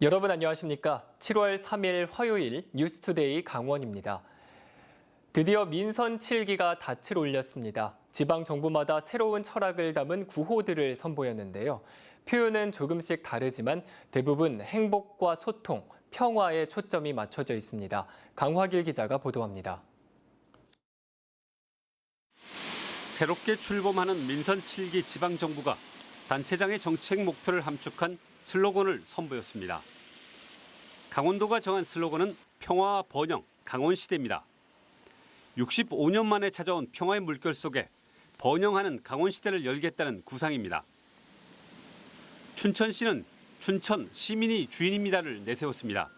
여러분 안녕하십니까? 7월 3일 화요일 뉴스투데이 강원입니다. 드디어 민선 7기가 닻을 올렸습니다. 지방 정부마다 새로운 철학을 담은 구호들을 선보였는데요. 표현은 조금씩 다르지만 대부분 행복과 소통, 평화에 초점이 맞춰져 있습니다. 강화길 기자가 보도합니다. 새롭게 출범하는 민선 7기 지방정부가 단체장의 정책 목표를 함축한 슬로건을 선보였습니다. 강원도가 정한 슬로건은 평화와 번영, 강원시대입니다. 65년 만에 찾아온 평화의 물결 속에 번영하는 강원시대를 열겠다는 구상입니다. 춘천시는 춘천 시민이 주인입니다를 내세웠습니다.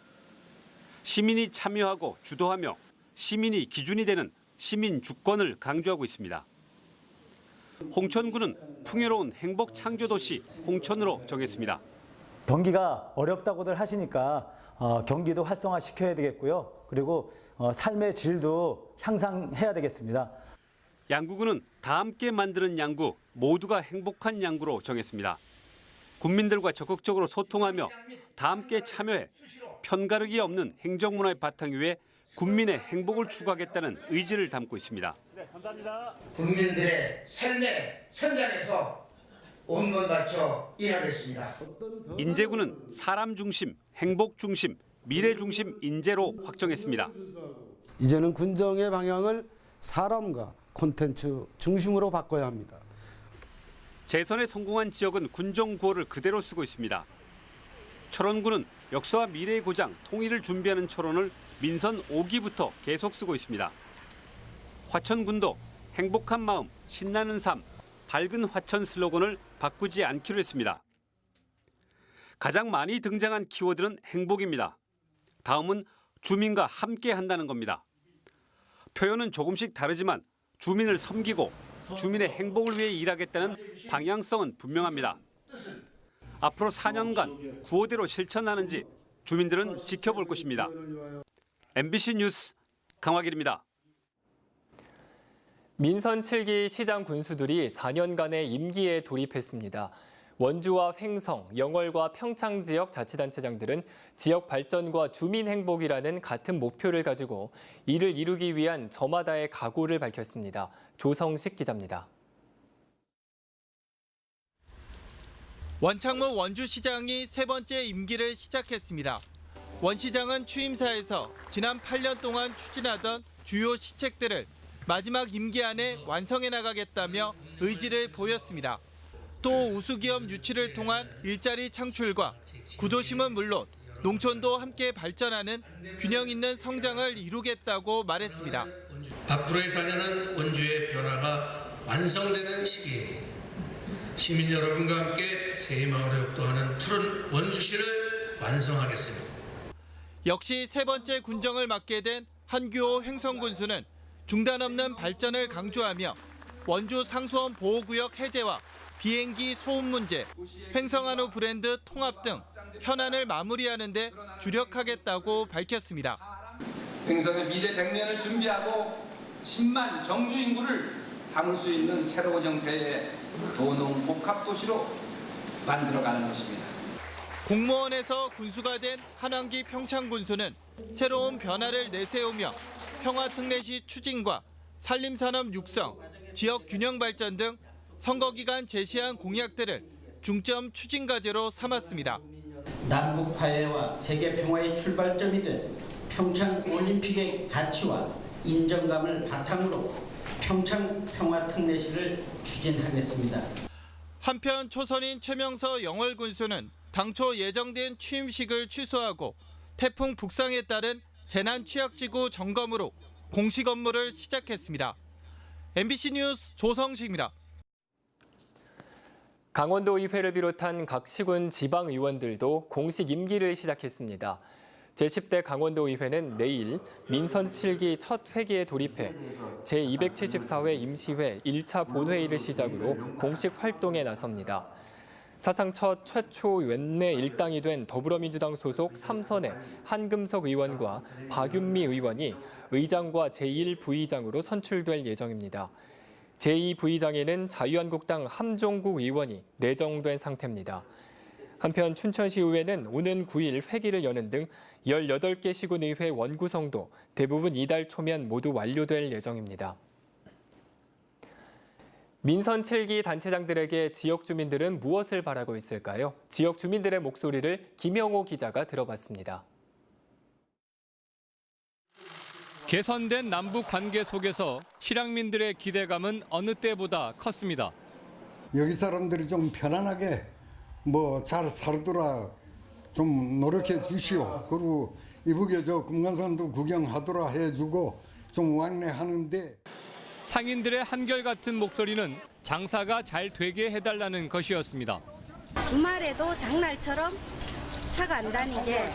시민이 참여하고 주도하며 시민이 기준이 되는 시민 주권을 강조하고 있습니다. 홍천군은 풍요로운 행복 창조 도시 홍천으로 정했습니다. 경기가 어렵다고들 하시니까 경기도 활성화시켜야 되겠고요. 그리고 삶의 질도 향상해야 되겠습니다. 양구군은 다 함께 만드는 양구, 모두가 행복한 양구로 정했습니다. 국민들과 적극적으로 소통하며 다 함께 참여해 편가르기 없는 행정문화의 바탕 위에 국민의 행복을 추구하겠다는 의지를 담고 있습니다. 네, 감사합니다. 국민들의 삶의 현장에서 온몸 바쳐 일하겠습니다. 인제군은 사람 중심, 행복 중심, 미래 중심 인재로 확정했습니다. 이제는 군정의 방향을 사람과 콘텐츠 중심으로 바꿔야 합니다. 재선에 성공한 지역은 군정 구호를 그대로 쓰고 있습니다. 철원군은 역사와 미래의 고장 통일을 준비하는 철원을 민선 5기부터 계속 쓰고 있습니다. 화천군도 행복한 마음, 신나는 삶, 밝은 화천 슬로건을 바꾸지 않기로 했습니다. 가장 많이 등장한 키워드는 행복입니다. 다음은 주민과 함께 한다는 겁니다. 표현은 조금씩 다르지만 주민을 섬기고 주민의 행복을 위해 일하겠다는 방향성은 분명합니다. 앞으로 4년간 구호대로 실천하는지 주민들은 지켜볼 것입니다. MBC 뉴스 강화길입니다. 민선 7기 시장 군수들이 4년간의 임기에 돌입했습니다. 원주와 횡성, 영월과 평창 지역 자치단체장들은 지역 발전과 주민 행복이라는 같은 목표를 가지고 이를 이루기 위한 저마다의 각오를 밝혔습니다. 조성식 기자입니다. 원창무 원주시장이 세 번째 임기를 시작했습니다. 원 시장은 취임사에서 지난 8년 동안 추진하던 주요 시책들을 마지막 임기 안에 완성해 나가겠다며 의지를 보였습니다. 또 우수기업 유치를 통한 일자리 창출과 구도심은 물론 농촌도 함께 발전하는 균형 있는 성장을 이루겠다고 말했습니다. 앞으로의 4년은 원주의 변화가 완성되는 시기입니다. 시민 여러분과 함께 제2마을을 역도하는 푸른 원주시를 완성하겠습니다. 역시 세 번째 군정을 맡게 된 한규호 횡성군수는 중단 없는 발전을 강조하며 원주 상수원 보호구역 해제와 비행기 소음 문제, 횡성한우 브랜드 통합 등 현안을 마무리하는 데 주력하겠다고 밝혔습니다. 횡성의 미래 100년을 준비하고 10만 정주 인구를 담을 수 있는 새로운 형태의 도농 복합도시로 만들어가는 것입니다. 공무원에서 군수가 된 한환기 평창군수는 새로운 변화를 내세우며 평화특례시 추진과 산림산업 육성, 지역 균형 발전 등 선거 기간 제시한 공약들을 중점 추진 과제로 삼았습니다. 남북 화해와 세계 평화의 출발점이 된 평창 올림픽의 가치와 인정감을 바탕으로 평창 평화특례시를 추진하겠습니다. 한편 초선인 최명서 영월 군수는 당초 예정된 취임식을 취소하고 태풍 북상에 따른 재난 취약지구 점검으로 공식 업무를 시작했습니다. MBC 뉴스 조성식입니다. 강원도 의회를 비롯한 각 시군 지방의원들도 공식 임기를 시작했습니다. 제10대 강원도 의회는 내일 민선 7기 첫 회기에 돌입해 제274회 임시회 1차 본회의를 시작으로 공식 활동에 나섭니다. 사상 첫 최초 원내 일당이 된 더불어민주당 소속 3선의 한금석 의원과 박윤미 의원이 의장과 제1부의장으로 선출될 예정입니다. 제2부의장에는 자유한국당 함종국 의원이 내정된 상태입니다. 한편 춘천시의회는 오는 9일 회기를 여는 등 18개 시군의회 원구성도 대부분 이달 초면 모두 완료될 예정입니다. 민선 7기 단체장들에게 지역 주민들은 무엇을 바라고 있을까요? 지역 주민들의 목소리를 김영호 기자가 들어봤습니다. 개선된 남북 관계 속에서 실향민들의 기대감은 어느 때보다 컸습니다. 여기 사람들이 좀 편안하게 잘 살더라 좀 노력해 주시오. 그리고 이북에 저 금강산도 구경하더라 해주고 좀 왕래하는데 상인들의 한결같은 목소리는 장사가 잘 되게 해달라는 것이었습니다. 주말에도 장날처럼 차가 안 다니게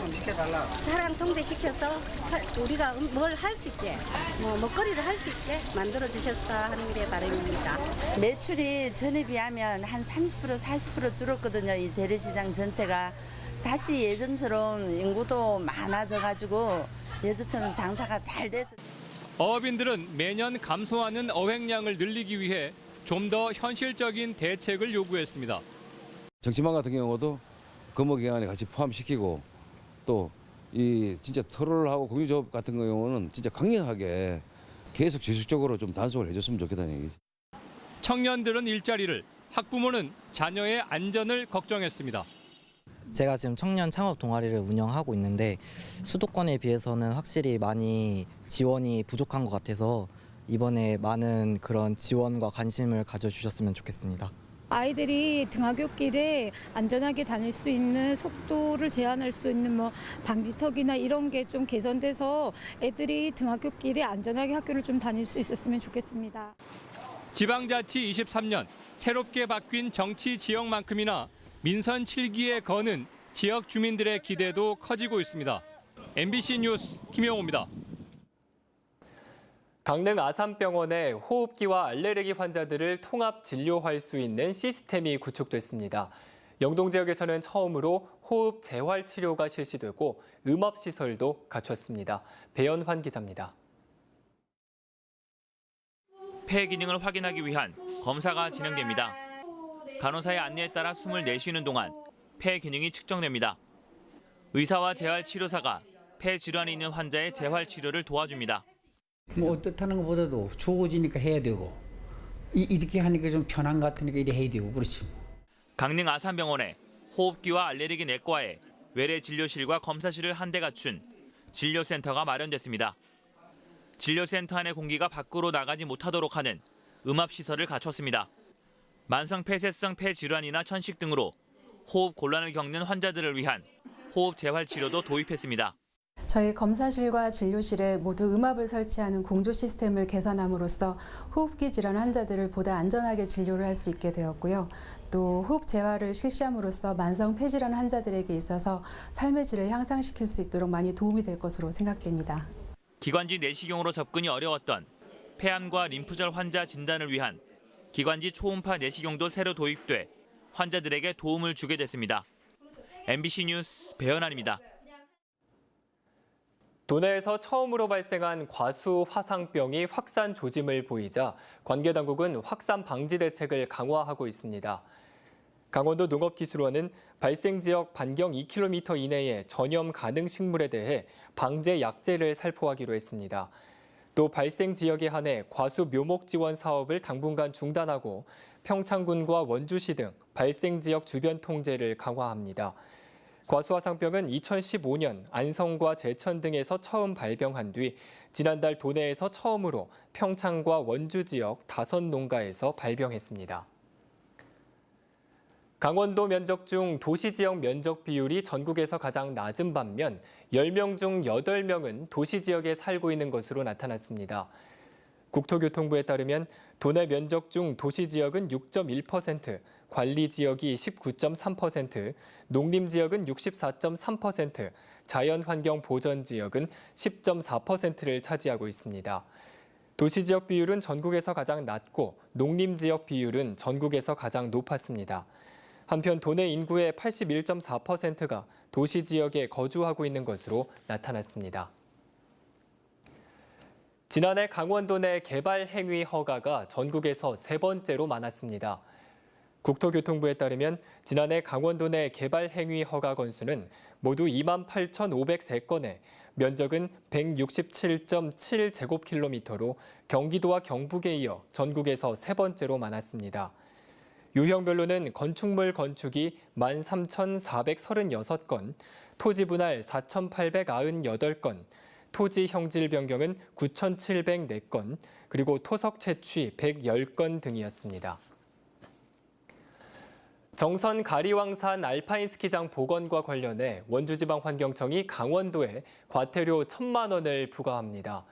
사람 통제시켜서 우리가 뭘 할 수 있게 먹거리를 할 수 있게 만들어 주셨다 하는 게 바람입니다. 매출이 전에 비하면 한 30% 40% 줄었거든요. 이 재래시장 전체가 다시 예전처럼 인구도 많아져가지고 예전처럼 장사가 잘 돼서. 어업인들은 매년 감소하는 어획량을 늘리기 위해 좀 더 현실적인 대책을 요구했습니다. 정치망 같은 경우도 근무기간에 같이 포함시키고 또 이 진짜 터널을 하고 공유조업 같은 경우는 진짜 강력하게 계속 지속적으로 좀 단속을 해줬으면 좋겠다는 얘기죠. 청년들은 일자리를, 학부모는 자녀의 안전을 걱정했습니다. 제가 지금 청년 창업 동아리를 운영하고 있는데 수도권에 비해서는 확실히 많이 지원이 부족한 것 같아서 이번에 많은 그런 지원과 관심을 가져주셨으면 좋겠습니다. 아이들이 등하굣길에 안전하게 다닐 수 있는 속도를 제한할 수 있는 방지턱이나 이런 게 좀 개선돼서 애들이 등하굣길에 안전하게 학교를 좀 다닐 수 있었으면 좋겠습니다. 지방자치 23년 새롭게 바뀐 정치 지역만큼이나 민선 7기에 거는 지역 주민들의 기대도 커지고 있습니다. MBC 뉴스 김영호입니다. 강릉 아산병원에 호흡기와 알레르기 환자들을 통합 진료할 수 있는 시스템이 구축됐습니다. 영동 지역에서는 처음으로 호흡 재활 치료가 실시되고 음압시설도 갖췄습니다. 배연환 기자입니다. 폐 기능을 확인하기 위한 검사가 진행됩니다. 간호사의 안내에 따라 숨을 내쉬는 동안 폐 기능이 측정됩니다. 의사와 재활치료사가 폐 질환이 있는 환자의 재활 치료를 도와줍니다. 어떻다는 것보다도 좋아지니까 해야 되고 이렇게 하니까 좀 편한 것 같으니까 이렇게 해야 되고 그렇지. 강릉 아산병원에 호흡기와 알레르기 내과에 외래 진료실과 검사실을 한 대 갖춘 진료센터가 마련됐습니다. 진료센터 안의 공기가 밖으로 나가지 못하도록 하는 음압시설을 갖췄습니다. 만성 폐쇄성 폐 질환이나 천식 등으로 호흡 곤란을 겪는 환자들을 위한 호흡 재활 치료도 도입했습니다. 저희 검사실과 진료실에 모두 음압을 설치하는 공조 시스템을 개선함으로써 호흡기 질환 환자들을 보다 안전하게 진료를 할 수 있게 되었고요. 또 호흡 재활을 실시함으로써 만성 폐질환 환자들에게 있어서 삶의 질을 향상시킬 수 있도록 많이 도움이 될 것으로 생각됩니다. 기관지 내시경으로 접근이 어려웠던 폐암과 림프절 환자 진단을 위한 기관지 초음파 내시경도 새로 도입돼 환자들에게 도움을 주게 됐습니다. MBC 뉴스 배연환입니다. 도내에서 처음으로 발생한 과수 화상병이 확산 조짐을 보이자 관계 당국은 확산 방지 대책을 강화하고 있습니다. 강원도 농업기술원은 발생 지역 반경 2km 이내의 전염 가능 식물에 대해 방제 약제를 살포하기로 했습니다. 또 발생 지역에 한해 과수 묘목 지원 사업을 당분간 중단하고 평창군과 원주시 등 발생 지역 주변 통제를 강화합니다. 과수화상병은 2015년 안성과 제천 등에서 처음 발병한 뒤 지난달 도내에서 처음으로 평창과 원주 지역 5농가에서 발병했습니다. 강원도 면적 중 도시 지역 면적 비율이 전국에서 가장 낮은 반면 10명 중 8명은 도시 지역에 살고 있는 것으로 나타났습니다. 국토교통부에 따르면 도내 면적 중 도시 지역은 6.1%, 관리 지역이 19.3%, 농림 지역은 64.3%, 자연환경 보전 지역은 10.4%를 차지하고 있습니다. 도시 지역 비율은 전국에서 가장 낮고 농림 지역 비율은 전국에서 가장 높았습니다. 한편 도내 인구의 81.4%가 도시 지역에 거주하고 있는 것으로 나타났습니다. 지난해 강원도 내 개발 행위 허가가 전국에서 3번째로 많았습니다. 국토교통부에 따르면 지난해 강원도 내 개발 행위 허가 건수는 모두 28,503건에 면적은 167.7제곱킬로미터로 경기도와 경북에 이어 전국에서 세 번째로 많았습니다. 유형별로는 건축물 건축이 13,436건, 토지 분할 4,898건, 토지 형질 변경은 9,704건, 그리고 토석 채취 110건 등이었습니다. 정선 가리왕산 알파인 스키장 복원과 관련해 원주지방환경청이 강원도에 과태료 1,000만 원을 부과합니다.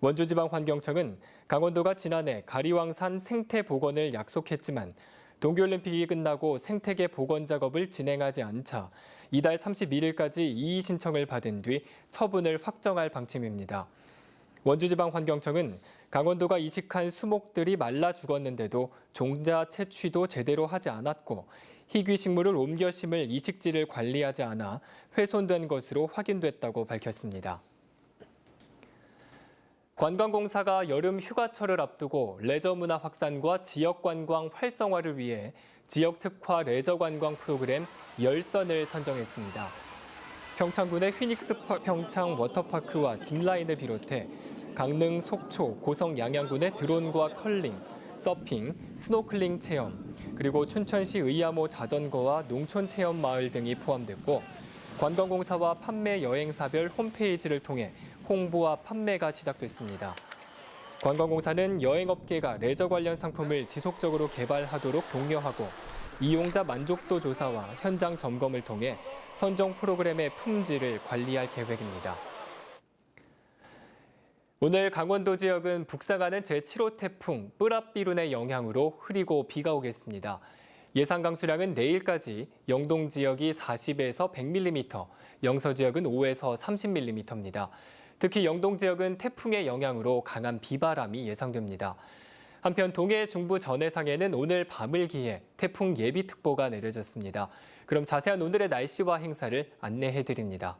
원주지방환경청은 강원도가 지난해 가리왕산 생태 복원을 약속했지만 동계올림픽이 끝나고 생태계 복원 작업을 진행하지 않자 이달 31일까지 이의 신청을 받은 뒤 처분을 확정할 방침입니다. 원주지방환경청은 강원도가 이식한 수목들이 말라 죽었는데도 종자 채취도 제대로 하지 않았고 희귀식물을 옮겨 심을 이식지를 관리하지 않아 훼손된 것으로 확인됐다고 밝혔습니다. 관광공사가 여름 휴가철을 앞두고 레저 문화 확산과 지역 관광 활성화를 위해 지역 특화 레저 관광 프로그램 열선을 선정했습니다. 평창군의 휘닉스 평창 워터파크와 짚라인을 비롯해 강릉, 속초, 고성 양양군의 드론과 컬링, 서핑, 스노클링 체험, 그리고 춘천시 의암호 자전거와 농촌 체험 마을 등이 포함됐고 관광공사와 판매 여행사별 홈페이지를 통해 홍보와 판매가 시작됐습니다. 관광공사는 여행업계가 레저 관련 상품을 지속적으로 개발하도록 독려하고 이용자 만족도 조사와 현장 점검을 통해 선정 프로그램의 품질을 관리할 계획입니다. 오늘 강원도 지역은 북상하는 제7호 태풍 뿌라비룬의 영향으로 흐리고 비가 오겠습니다. 예상 강수량은 내일까지 영동 지역이 40에서 100mm, 영서 지역은 5에서 30mm입니다. 특히 영동 지역은 태풍의 영향으로 강한 비바람이 예상됩니다. 한편 동해 중부 전해상에는 오늘 밤을 기해 태풍 예비특보가 내려졌습니다. 그럼 자세한 오늘의 날씨와 행사를 안내해드립니다.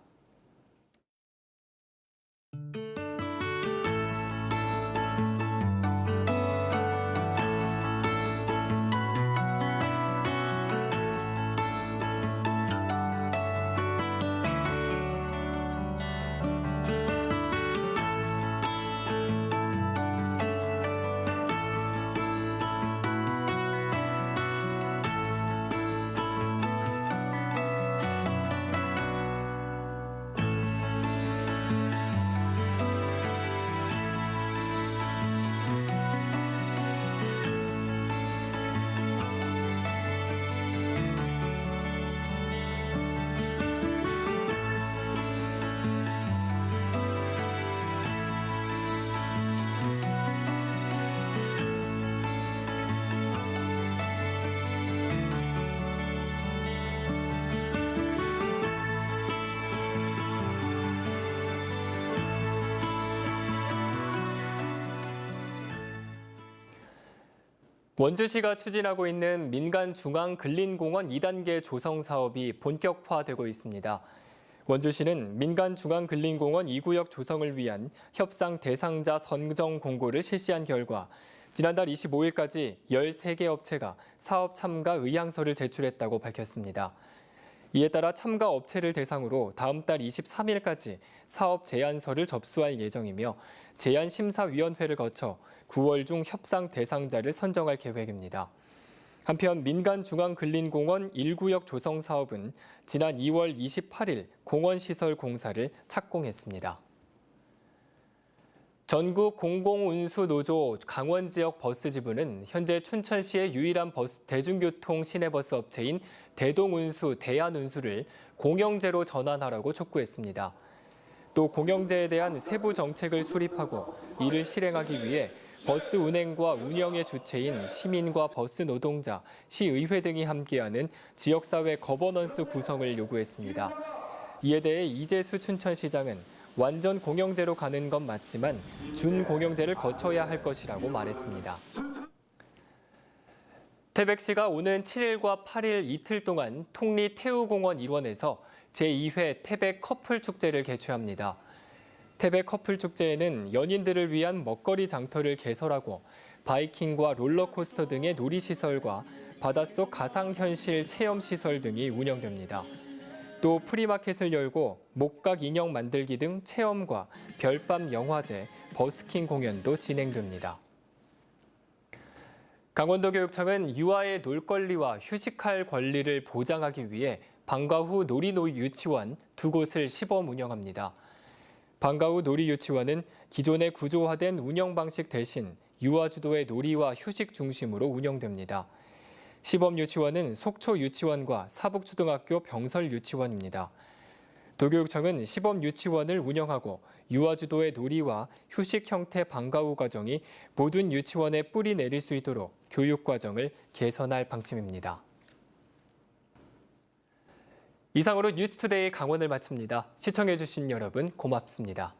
원주시가 추진하고 있는 민간 중앙 근린공원 2단계 조성 사업이 본격화되고 있습니다. 원주시는 민간 중앙 근린공원 2구역 조성을 위한 협상 대상자 선정 공고를 실시한 결과 지난달 25일까지 13개 업체가 사업 참가 의향서를 제출했다고 밝혔습니다. 이에 따라 참가 업체를 대상으로 다음 달 23일까지 사업 제안서를 접수할 예정이며 제안심사위원회를 거쳐 9월 중 협상 대상자를 선정할 계획입니다. 한편 민간중앙근린공원 1구역 조성 사업은 지난 2월 28일 공원시설 공사를 착공했습니다. 전국 공공운수노조 강원지역 버스지부는 현재 춘천시의 유일한 대중교통 시내버스 업체인 대동운수, 대한운수를 공영제로 전환하라고 촉구했습니다. 또 공영제에 대한 세부 정책을 수립하고 이를 실행하기 위해 버스 운행과 운영의 주체인 시민과 버스 노동자, 시의회 등이 함께하는 지역사회 거버넌스 구성을 요구했습니다. 이에 대해 이재수 춘천시장은 완전 공영제로 가는 건 맞지만 준공영제를 거쳐야 할 것이라고 말했습니다. 태백시가 오는 7일과 8일 이틀 동안 통리 태우공원 일원에서 제2회 태백 커플축제를 개최합니다. 태백 커플축제에는 연인들을 위한 먹거리 장터를 개설하고 바이킹과 롤러코스터 등의 놀이시설과 바닷속 가상현실 체험시설 등이 운영됩니다. 또 프리마켓을 열고 목각 인형 만들기 등 체험과 별밤 영화제, 버스킹 공연도 진행됩니다. 강원도교육청은 유아의 놀권리와 휴식할 권리를 보장하기 위해 방과후 놀이노 유치원 2곳을 시범 운영합니다. 방과후 놀이 유치원은 기존의 구조화된 운영 방식 대신 유아 주도의 놀이와 휴식 중심으로 운영됩니다. 시범 유치원은 속초 유치원과 사북초등학교 병설 유치원입니다. 도교육청은 시범 유치원을 운영하고 유아 주도의 놀이와 휴식 형태 방과후 과정이 모든 유치원에 뿌리 내릴 수 있도록 교육 과정을 개선할 방침입니다. 이상으로 뉴스투데이 강원을 마칩니다. 시청해주신 여러분 고맙습니다.